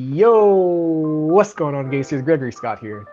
Yo, what's going on, gangsters? Gregory Scott here.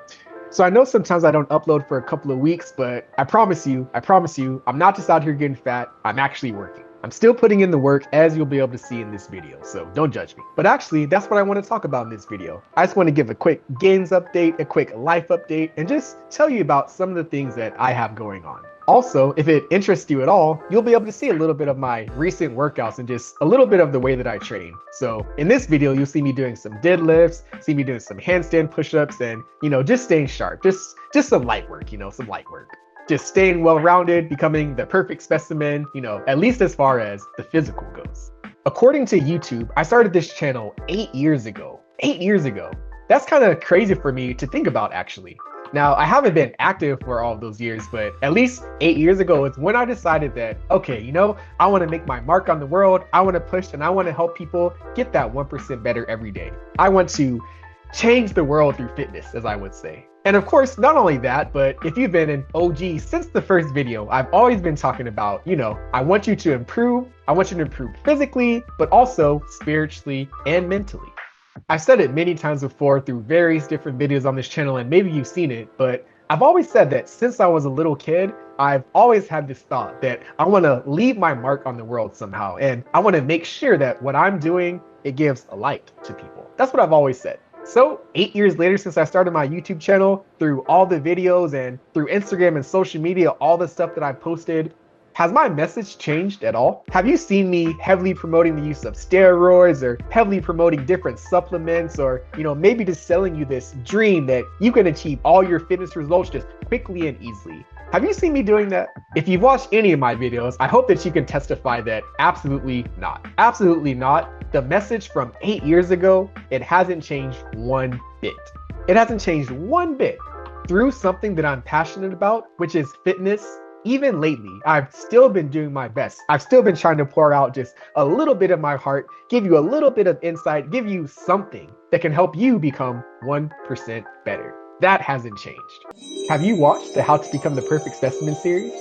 So I know sometimes I don't upload for a couple of weeks, but I promise you, I'm not just out here getting fat. I'm actually working. I'm still putting in the work, as you'll be able to see in this video, so don't judge me. But actually, that's what I want to talk about in this video. I just want to give a quick games update, a quick life update, and just tell you about some of the things that I have going on. Also, if it interests you at all, you'll be able to see a little bit of my recent workouts and just a little bit of the way that I train. So in this video, you'll see me doing some deadlifts, see me doing some handstand push-ups, and just staying sharp, just some light work, some light work. Just staying well-rounded, becoming the perfect specimen, at least as far as the physical goes. According to YouTube, I started this channel 8 years ago. 8 years ago. That's kind of crazy for me to think about, actually. Now, I haven't been active for all of those years, but at least 8 years ago is when I decided that, okay, I want to make my mark on the world. I want to push and I want to help people get that 1% better every day. I want to change the world through fitness, as I would say. And of course, not only that, but if you've been an OG since the first video, I've always been talking about, I want you to improve. I want you to improve physically, but also spiritually and mentally. I've said it many times before through various different videos on this channel, and maybe you've seen it, but I've always said that since I was a little kid, I've always had this thought that I want to leave my mark on the world somehow. And I want to make sure that what I'm doing, it gives a light to people. That's what I've always said. So 8 years later, since I started my YouTube channel, through all the videos and through Instagram and social media, all the stuff that I posted, has my message changed at all? Have you seen me heavily promoting the use of steroids or heavily promoting different supplements, or maybe just selling you this dream that you can achieve all your fitness results just quickly and easily? Have you seen me doing that? If you've watched any of my videos, I hope that you can testify that absolutely not. Absolutely not. The message from 8 years ago, it hasn't changed one bit. It hasn't changed one bit. Through something that I'm passionate about, which is fitness, even lately, I've still been doing my best. I've still been trying to pour out just a little bit of my heart, give you a little bit of insight, give you something that can help you become 1% better. That hasn't changed. Have you watched the How to Become the Perfect Specimen series?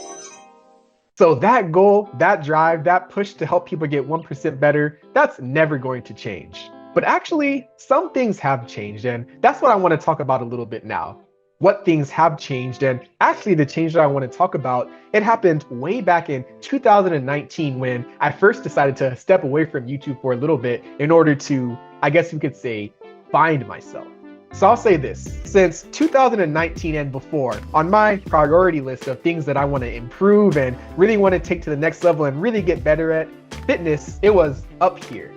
So that goal, that drive, that push to help people get 1% better, that's never going to change. But actually, some things have changed, and that's what I want to talk about a little bit now. What things have changed, and actually the change that I want to talk about, it happened way back in 2019 when I first decided to step away from YouTube for a little bit in order to, I guess you could say, find myself. So I'll say this, since 2019 and before, on my priority list of things that I want to improve and really want to take to the next level and really get better at, fitness, it was up here.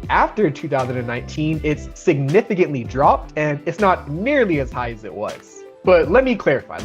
After 2019, it's significantly dropped and it's not nearly as high as it was. But let me clarify.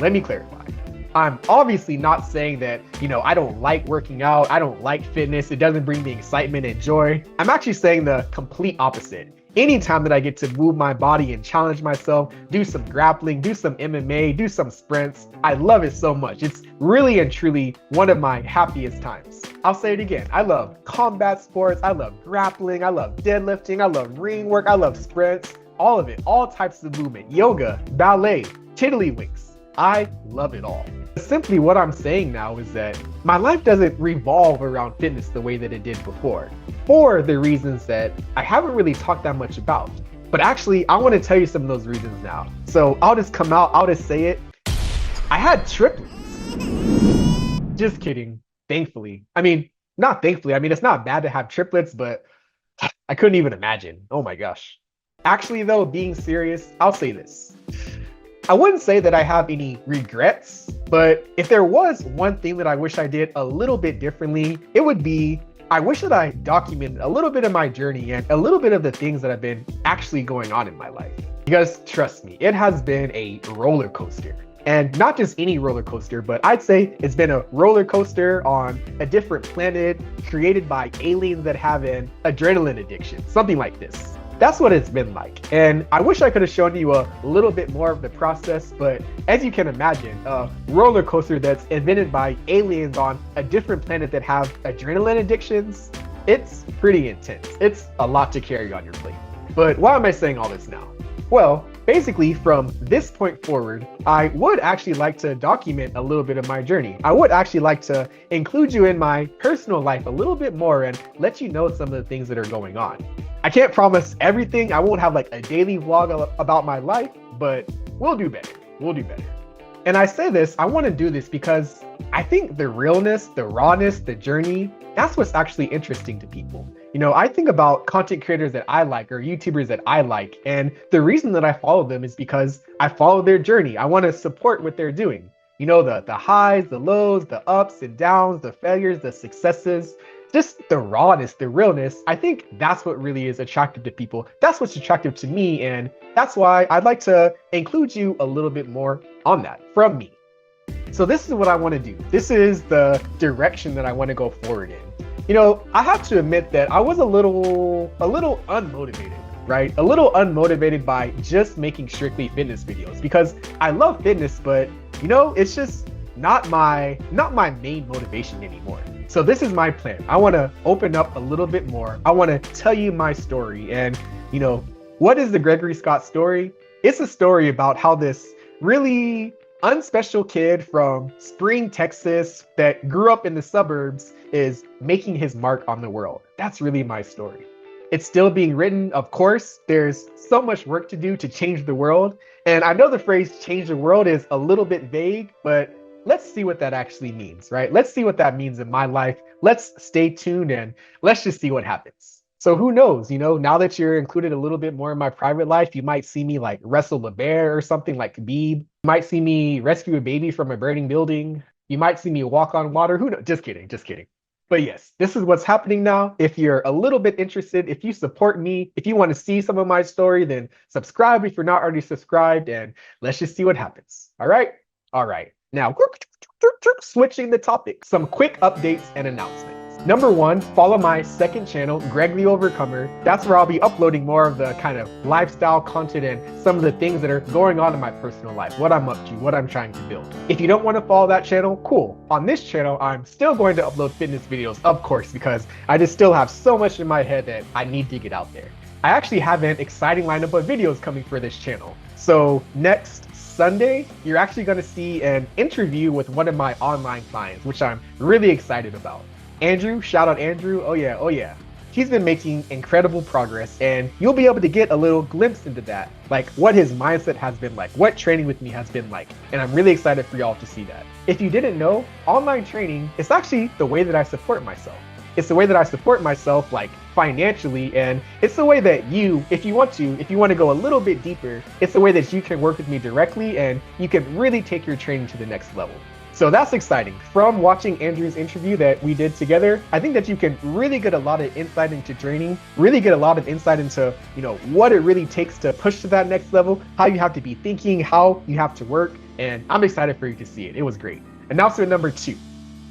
I'm obviously not saying that, I don't like working out, I don't like fitness, it doesn't bring me excitement and joy. I'm actually saying the complete opposite. Anytime that I get to move my body and challenge myself, do some grappling, do some MMA, do some sprints, I love it so much. It's really and truly one of my happiest times. I'll say it again. I love combat sports, I love grappling, I love deadlifting, I love ring work, I love sprints, all of it, all types of movement, yoga, ballet, tiddlywinks. I love it all. Simply what I'm saying now is that my life doesn't revolve around fitness the way that it did before, for the reasons that I haven't really talked that much about. But actually, I want to tell you some of those reasons now. So I'll just come out, I'll just say it. I had triplets. Just kidding, thankfully. Not thankfully, it's not bad to have triplets, but I couldn't even imagine. Oh my gosh. Actually though, being serious, I'll say this. I wouldn't say that I have any regrets, but if there was one thing that I wish I did a little bit differently, it would be, I wish that I documented a little bit of my journey and a little bit of the things that have been actually going on in my life. Because trust me, it has been a roller coaster. And not just any roller coaster, but I'd say it's been a roller coaster on a different planet created by aliens that have an adrenaline addiction, something like this. That's what it's been like. And I wish I could have shown you a little bit more of the process, but as you can imagine, a roller coaster that's invented by aliens on a different planet that have adrenaline addictions, it's pretty intense. It's a lot to carry on your plate. But why am I saying all this now? Well, basically, from this point forward, I would actually like to document a little bit of my journey. I would actually like to include you in my personal life a little bit more and let you know some of the things that are going on. I can't promise everything. I won't have like a daily vlog about my life, but we'll do better. We'll do better. And I say this, I want to do this because I think the realness, the rawness, the journey, that's what's actually interesting to people. You know, I think about content creators that I like or YouTubers that I like, and the reason that I follow them is because I follow their journey. I want to support what they're doing. You know, the highs, the lows, the ups and downs, the failures, the successes, just the rawness, the realness. I think that's what really is attractive to people. That's what's attractive to me, and that's why I'd like to include you a little bit more on that from me. So this is what I want to do. This is the direction that I want to go forward in. You know, I have to admit that I was a little unmotivated, right? A little unmotivated by just making strictly fitness videos because I love fitness, but you know, it's just not my main motivation anymore. So this is my plan. I want to open up a little bit more. I want to tell you my story. And you know, what is the Gregory Scott story? It's a story about how this really unspecial kid from Spring, Texas that grew up in the suburbs is making his mark on the world. That's really my story. It's still being written, of course. There's so much work to do to change the world. And I know the phrase change the world is a little bit vague, but let's see what that actually means, right? Let's see what that means in my life. Let's stay tuned and let's just see what happens. So who knows, you know, now that you're included a little bit more in my private life, you might see me like wrestle a bear or something like Khabib. You might see me rescue a baby from a burning building. You might see me walk on water. Who knows? Just kidding, just kidding. But yes, this is what's happening now. If you're a little bit interested, if you support me, if you want to see some of my story, then subscribe if you're not already subscribed, and let's just see what happens. All right? All right. Now, switching the topic, some quick updates and announcements. Number one, follow my second channel, Greg the Overcomer. That's where I'll be uploading more of the kind of lifestyle content and some of the things that are going on in my personal life, what I'm up to, what I'm trying to build. If you don't want to follow that channel, cool. On this channel, I'm still going to upload fitness videos, of course, because I just still have so much in my head that I need to get out there. I actually have an exciting lineup of videos coming for this channel. So next Sunday, you're actually going to see an interview with one of my online clients, which I'm really excited about. Andrew, shout out Andrew. Oh yeah. He's been making incredible progress, and you'll be able to get a little glimpse into that, like what his mindset has been like, what training with me has been like, and I'm really excited for y'all to see that. If you didn't know, online training is actually the way that I support myself. It's the way that I support myself, like financially, and it's the way that you, if you want to go a little bit deeper, it's the way that you can work with me directly and you can really take your training to the next level. So that's exciting. From watching Andrew's interview that we did together, I think that you can really get a lot of insight into training, really get a lot of insight into, you know, what it really takes to push to that next level, how you have to be thinking, how you have to work, and I'm excited for you to see it. It was great. Announcement number 2.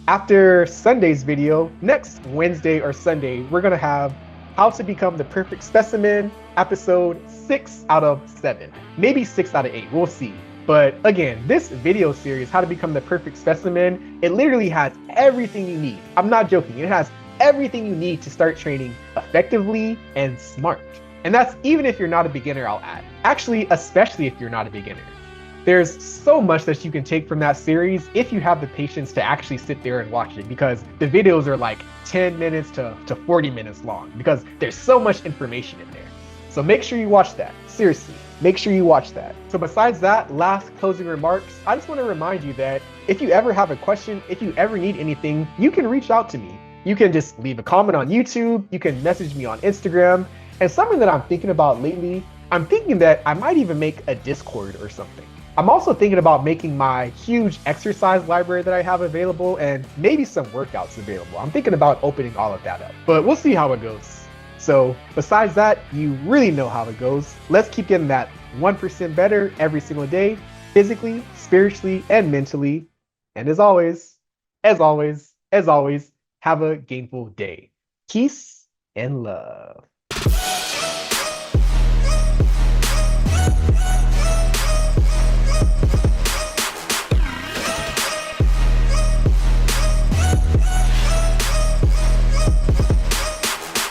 After Sunday's video, next Wednesday or Sunday, we're gonna have How to Become the Perfect Specimen, episode 6 out of 7, maybe 6 out of 8, we'll see. But again, this video series, How to Become the Perfect Specimen, it literally has everything you need. I'm not joking. It has everything you need to start training effectively and smart. And that's even if you're not a beginner, I'll add. Actually, especially if you're not a beginner. There's so much that you can take from that series if you have the patience to actually sit there and watch it, because the videos are like 10 minutes to 40 minutes long because there's so much information in there. So make sure you watch that. Seriously, make sure you watch that. So besides that, last closing remarks, I just want to remind you that if you ever have a question, if you ever need anything, you can reach out to me. You can just leave a comment on YouTube, you can message me on Instagram, and something that I'm thinking about lately, I'm thinking that I might even make a Discord or something. I'm also thinking about making my huge exercise library that I have available and maybe some workouts available. I'm thinking about opening all of that up, but we'll see how it goes. So besides that, you really know how it goes. Let's keep getting that 1% better every single day, physically, spiritually, and mentally. And as always, have a gainful day. Peace and love.